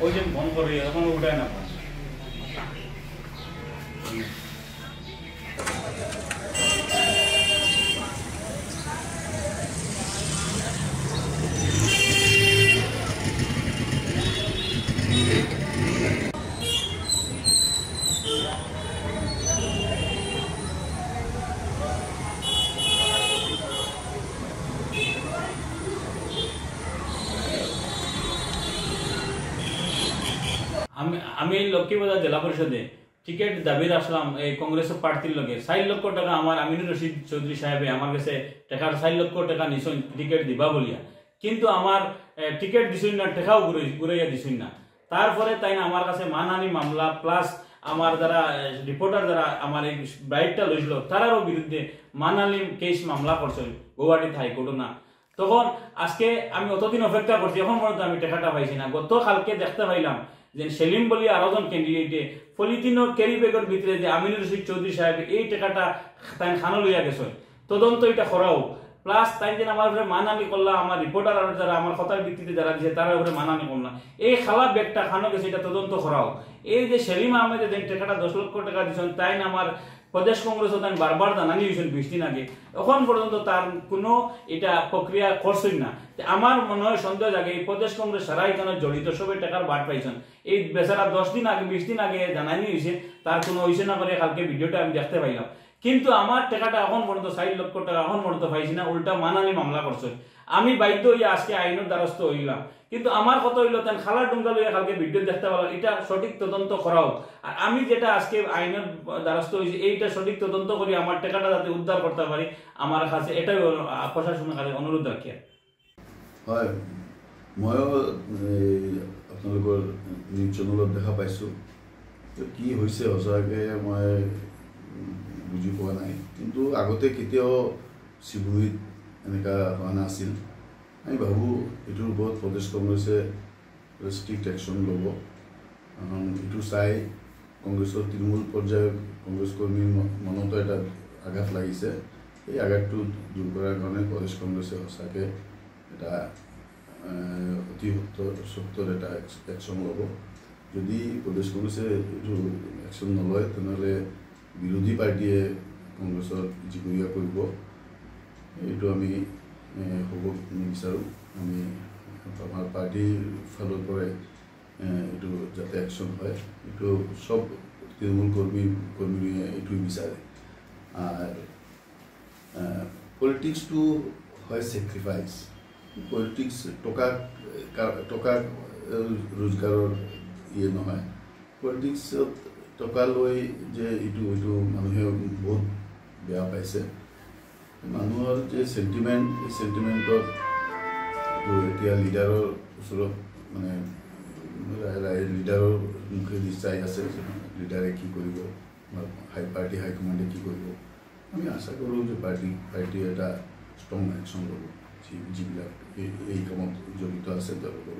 ওই যে ফোন করে এখন উঠায় না ফোন। আমি লক্ষ্মীবাজার জেলা পরিষদে টিকিট দাবির আসলাম এই কংগ্রেসের প্রার্থীর লগে 4 লক্ষ টাকা আমার আমিনুর রশিদ চৌধুরী সাহেবে আমার কাছে টাকার 4 লক্ষ টাকা নিছুন টিকিট দিবা বলিয়া, কিন্তু আমার টিকিট দিছুন না, টাকাও ঘুরাইয়া দিছুন না। তারপরে তাই না আমার কাছে মানহানি মামলা প্লাস আমার যারা রিপোর্টার যারা আমার এই বাইকটা লইছিল তারারও বিরুদ্ধে মানহানি কেস মামলা করছেন গৌহাটি হাইকোর্টও না। তখন আজকে আমি অতদিন অপেক্ষা করছি, এখন পর্যন্ত আমি টাকাটা পাইছি না। গতকালকে দেখতে পাইলাম যে সেলিম বলি আরো জন ক্যান্ডিডেটে পলিথিনের ক্যারি ব্যাগের ভিতরে যে আমিনুর রশিদ চৌধুরী সাহেব এই টাকাটা তাই খানো লইয়া গেছে, তদন্ত এটা করাও প্লাস তাই যেন আমার উপরে মানহানি করলাম, আমার রিপোর্টার আর যারা আমার কথার ভিত্তিতে যারা দিয়েছে তার উপরে মানহানি করলাম, এই খালা ব্যাগটা খানো গেছে এটা তদন্ত করাও। এই যে সেলিম আহমেদের যে টাকাটা 10 লক্ষ টাকা দিয়েছেন তাই না আমার প্রদেশ কংগ্রেসও তাই বারবার জানানি হয়েছেন 20 দিন আগে, এখন পর্যন্ত তার কোনো এটা প্রক্রিয়া করছেন না। আমার মনে হয় সন্দেহ জাগে এই প্রদেশ কংগ্রেস সারা এখানে জড়িত সবাই টাকার বাট পাইছেন। এই বেচারা 10 দিন আগে 20 দিন আগে জানানি হয়েছে, তার কোনো হয়েছে না করে কালকে ভিডিওটা আমি দেখতে পাইলাম। কিন্তু আমার টাকাটা এখন পর্যন্ত 4 লক্ষ টাকা এখন পর্যন্ত পাইছি না, উল্টা মানহানি মামলা করছে। আমি বাধ্য হইয়া আজকে আইনের দ্বারস্থ হইলাম, কিন্তু আমার কথা হইল তেন খালা ডুঙ্গা লইয়া কালকে ভিডিও দেখতে পারলাম, এটা সঠিক তদন্ত করাও। আর আমি যেটা আজকে আইনের দ্বারস্থ হয়েছি এইটা সঠিক তদন্ত করি আমার টাকাটা যাতে উদ্ধার করতে পারি, আমার কাছে এটাই প্রশাসনের কাছে অনুরোধ রাখি। হয়, ময়ো আপোনালোকৰ নিউজ চেনেলত দেখা পাইছোঁ, কি হৈছে সঁচাকৈ মই বুজি পোৱা নাই। কিন্তু আগতে কেতিয়াও শিৱুহিত এনেকুৱা হোৱা নাছিল। আমি ভাবোঁ এইটোৰ ওপৰত প্ৰদেশ কংগ্ৰেছে ষ্ট্ৰিক্ট একশ্যন ল'ব, কাৰণ এইটো চাই কংগ্ৰেছৰ তৃণমূল পৰ্যায়ত কংগ্ৰেছ কৰ্মীৰ মনতো এটা আঘাত লাগিছে। এই আঘাতটো দূৰ কৰাৰ কাৰণে প্ৰদেশ কংগ্ৰেছে সঁচাকৈ এটা অতি সত্তৰ এটা একশ্যন ল'ব। যদি প্ৰদেশ কংগ্ৰেছে এইটো একশ্যন নলয় তেনেহ'লে বিৰোধী পাৰ্টীয়ে কংগ্ৰেছৰ জুগুৰীয়া কৰিব, এইটো আমি হ'ব নিবিচাৰোঁ। আমি আমাৰ পাৰ্টীৰ ফালৰ পৰাই এইটো যাতে একশ্যন হয়, এইটো চব তৃণমূল কৰ্মীয়ে এইটোৱে বিচাৰে। আৰু পলিটিক্সটো হয় চেক্ৰিফাইচ। পলিটিক্স টকা ৰোজগাৰৰ নহয়। পলিটিক্সত টকা লৈ যে এইটো মানুহে বহুত বেয়া পাইছে। মানুহৰ যে চেণ্টিমেণ্ট, এই চেণ্টিমেণ্টত এতিয়া লিডাৰৰ ওচৰত মানে লিডাৰৰ মুখেদি চাই আছে, লিডাৰে কি কৰিব, পাৰ্টি হাইকমাণ্ডে কি কৰিব। আমি আশা কৰোঁ যে পাৰ্টি এটা ষ্ট্ৰং একশ্যন ল'ব, যিবিলাক এই কামত জড়িত আছে তেওঁলোকৰ।